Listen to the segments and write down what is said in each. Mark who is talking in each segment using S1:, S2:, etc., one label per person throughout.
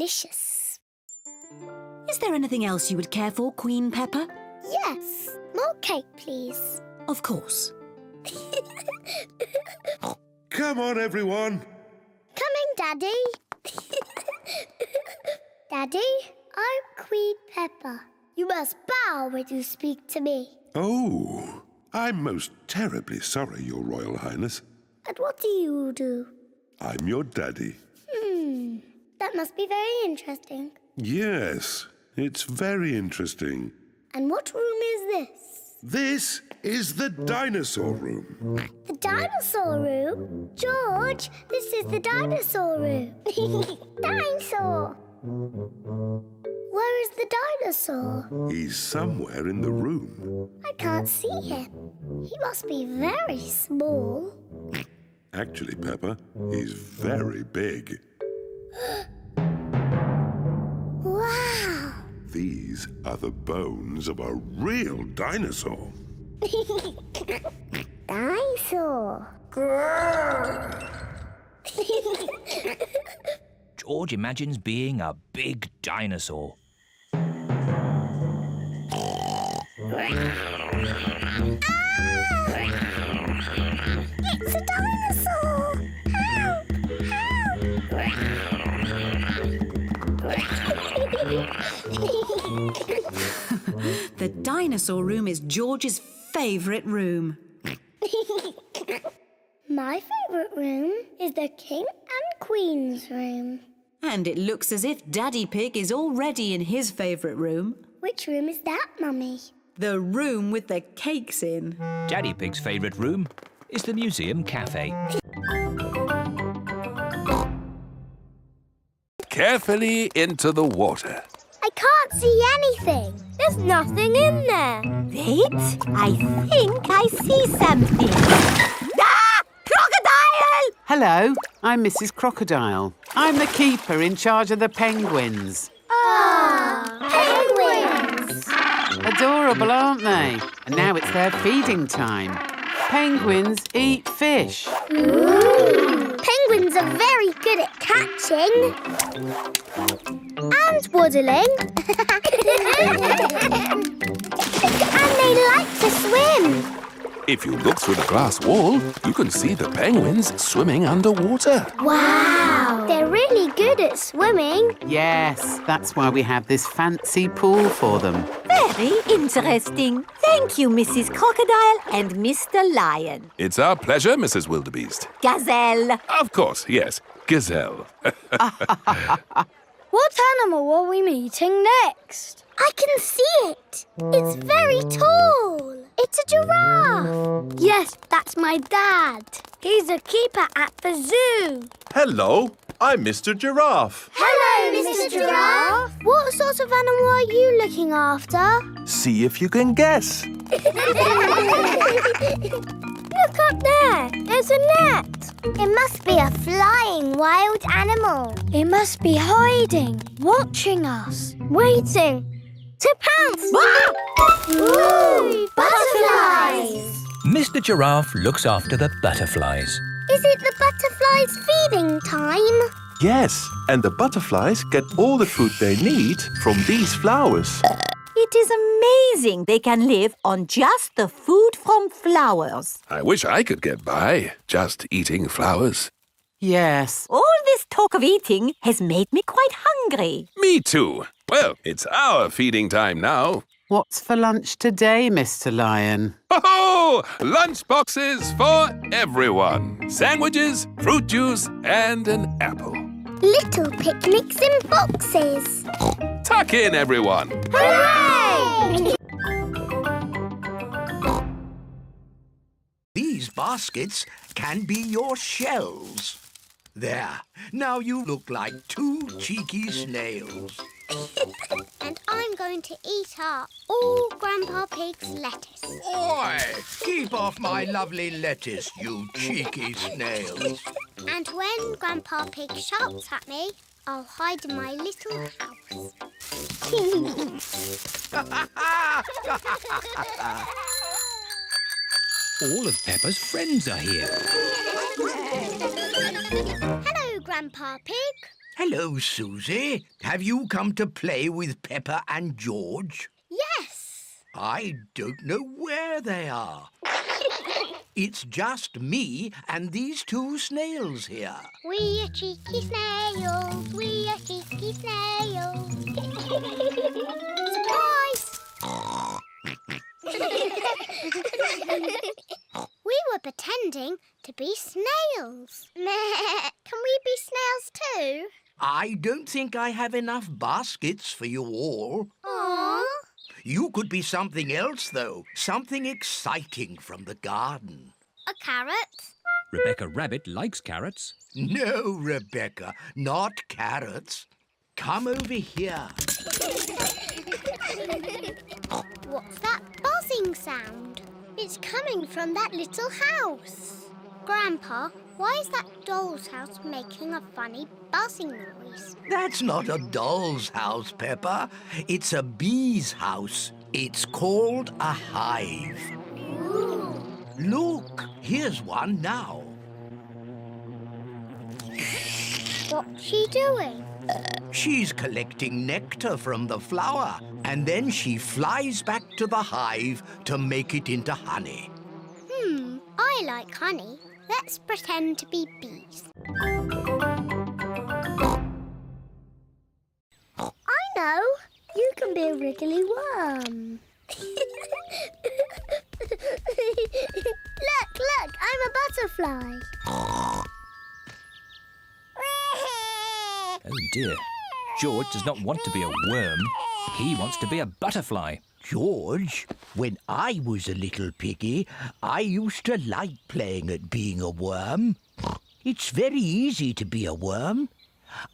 S1: delicious.
S2: Is there anything else you would care for, Queen Peppa?
S1: Yes. More cake, please.
S2: Of course.
S3: Come on, everyone.
S1: Coming, Daddy. Daddy, I'm Queen Peppa. You must bow when you speak to me.
S3: Oh, I'm most terribly sorry, Your Royal Highness.
S1: And what do you do?
S3: I'm your daddy.
S1: That must be very interesting.
S3: Yes, it's very interesting.
S1: And what room is this?
S3: This is the dinosaur room.
S1: The dinosaur room? George, this is the dinosaur room. Dinosaur! Where is the dinosaur?
S3: He's somewhere in the room.
S1: I can't see him. He must be very small.
S3: Actually, Peppa, he's very big.
S1: Wow!
S3: These are the bones of a real dinosaur.
S1: Dinosaur!
S4: George imagines being a big dinosaur.
S1: It's a dinosaur! Help!
S2: The dinosaur room is George's favourite room.
S1: My favourite room is the King and Queen's room.
S2: And it looks as if Daddy Pig is already in his favourite room.
S1: Which room is that, Mummy?
S2: The room with the cakes in.
S4: Daddy Pig's favourite room is the museum cafe.
S5: Carefully into the water.
S1: I can't see anything. There's nothing in there.
S6: Wait, I think I see something. Ah! Crocodile!
S7: Hello, I'm Mrs. Crocodile. I'm the keeper in charge of the penguins.
S1: Penguins!
S7: Adorable, aren't they? And now it's their feeding time. Penguins eat fish.
S1: Ooh. Penguins are very good at catching. And waddling. And they like to swim.
S5: If you look through the glass wall, you can see the penguins swimming underwater.
S1: Wow! They're really good at swimming.
S7: Yes, that's why we have this fancy pool for them.
S6: Very interesting. Thank you, Mrs. Crocodile and Mr. Lion.
S5: It's our pleasure, Mrs. Wildebeest.
S6: Gazelle.
S5: Of course, yes. Gazelle.
S1: What animal are we meeting next? I can see it. It's very tall. It's a giraffe. Yes, that's my dad. He's a keeper at the zoo.
S8: Hello, I'm Mr. Giraffe.
S1: Hello, Mr. Giraffe. What sort of animal are you looking after?
S8: See if you can guess.
S1: Look up there. There's a net. It must be a flying wild animal. It must be hiding, watching us, waiting to pounce. Ooh, butterflies!
S4: Mr. Giraffe looks after the butterflies.
S1: Is it the butterflies' feeding time?
S8: Yes, and the butterflies get all the food they need from these flowers.
S6: It is amazing they can live on just the food from flowers.
S5: I wish I could get by just eating flowers.
S7: Yes.
S6: All this talk of eating has made me quite hungry.
S5: Me too. Well, it's our feeding time now.
S7: What's for lunch today, Mr. Lion?
S5: Oh, lunch boxes for everyone. Sandwiches, fruit juice, and an apple.
S1: Little picnics in boxes.
S5: Tuck in, everyone.
S1: Hooray!
S9: These baskets can be your shells. There, now you look like two cheeky snails.
S1: And I'm going to eat up all Grandpa Pig's lettuce.
S9: Oi! Keep off my lovely lettuce, you cheeky snails.
S1: And when Grandpa Pig shouts at me, I'll hide in my little house.
S4: All of Peppa's friends are here.
S1: Hello, Grandpa Pig.
S9: Hello, Suzy. Have you come to play with Peppa and George?
S1: Yes.
S9: I don't know where they are. It's just me and these two snails here.
S1: We are cheeky snails. We are cheeky snails. Surprise! We were pretending to be snails. Can we be snails too?
S9: I don't think I have enough baskets for you all.
S1: Aww.
S9: You could be something else, though. Something exciting from the garden.
S1: A carrot?
S4: Rebecca Rabbit likes carrots.
S9: No, Rebecca, not carrots. Come over here.
S1: What's that buzzing sound? It's coming from that little house. Grandpa, why is that doll's house making a funny buzzing noise?
S9: That's not a doll's house, Peppa. It's a bee's house. It's called a hive.
S1: Ooh.
S9: Look, here's one now.
S1: What's she doing?
S9: She's collecting nectar from the flower, and then she flies back to the hive to make it into honey.
S1: I like honey. Let's pretend to be bees. I know. You can be a wriggly worm. Look, I'm a butterfly.
S4: Oh dear. George does not want to be a worm. He wants to be a butterfly.
S9: George, when I was a little piggy, I used to like playing at being a worm. It's very easy to be a worm.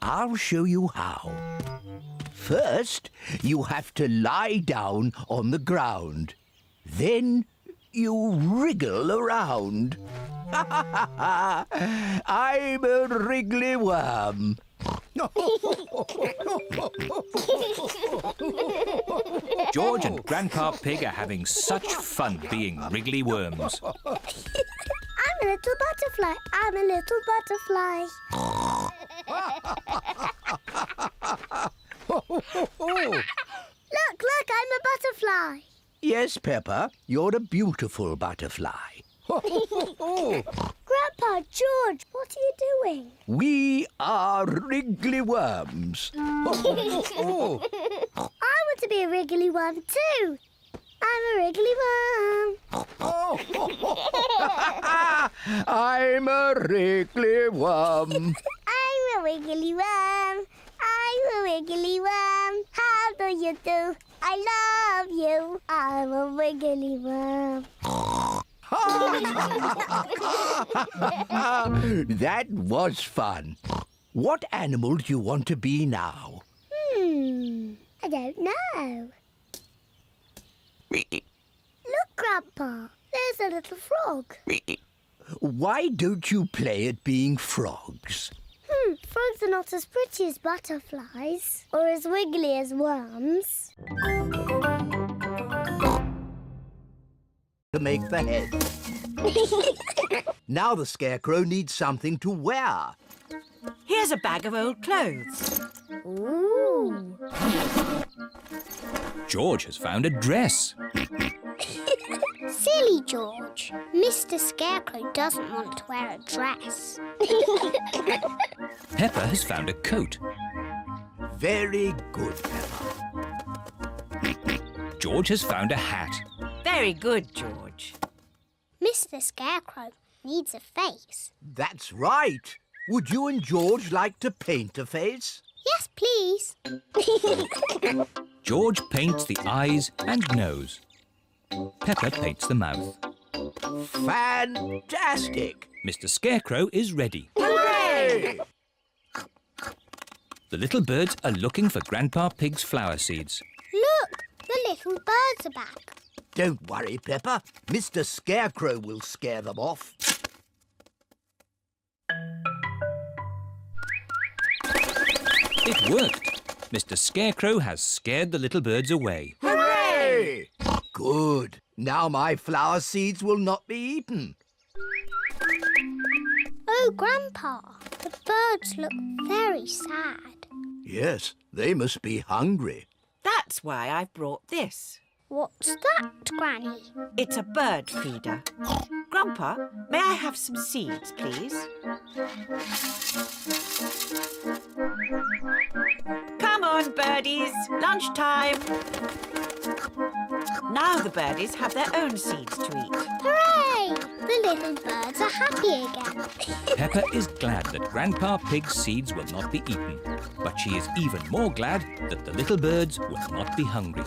S9: I'll show you how. First, you have to lie down on the ground. Then you wriggle around. I'm a wriggly worm.
S4: George and Grandpa Pig are having such fun being wriggly worms.
S1: I'm a little butterfly. I'm a little butterfly. Look, I'm a butterfly.
S9: Yes, Peppa, you're a beautiful butterfly.
S1: Grandpa, George, what are you doing?
S9: We are wriggly worms.
S1: I want to be a wriggly worm too. I'm a wriggly worm.
S9: I'm a wriggly worm.
S1: I'm a wiggly worm. I'm a wiggly worm. How do you do? I love you. I'm a wiggly worm.
S9: That was fun. What animal do you want to be now?
S1: I don't know. Look, Grandpa. There's a little frog.
S9: Why don't you play at being frogs?
S1: Frogs are not as pretty as butterflies or as wiggly as worms.
S9: To make the head. Now the Scarecrow needs something to wear.
S6: Here's a bag of old clothes.
S1: Ooh.
S4: George has found a dress.
S1: Silly George. Mr. Scarecrow doesn't want to wear a dress.
S4: Peppa has found a coat.
S9: Very good, Peppa.
S4: George has found a hat.
S6: Very good, George.
S1: Mr. Scarecrow needs a face.
S9: That's right. Would you and George like to paint a face?
S1: Yes, please.
S4: George paints the eyes and nose. Peppa paints the mouth.
S9: Fantastic!
S4: Mr. Scarecrow is ready.
S9: Hooray!
S4: The little birds are looking for Grandpa Pig's flower seeds.
S1: Look, the little birds are back.
S9: Don't worry, Peppa. Mr. Scarecrow will scare them off.
S4: It worked. Mr. Scarecrow has scared the little birds away.
S9: Hooray! Good. Now my flower seeds will not be eaten.
S1: Oh, Grandpa, The birds look very sad.
S9: Yes, they must be hungry.
S10: That's why I've brought this.
S1: What's that, Granny?
S10: It's a bird feeder. Grandpa, may I have some seeds, please? Come on, birdies. Lunchtime. Now the birdies have their own seeds to eat.
S1: Hooray! The little birds are happy again.
S4: Peppa is glad that Grandpa Pig's seeds will not be eaten, but she is even more glad that the little birds will not be hungry.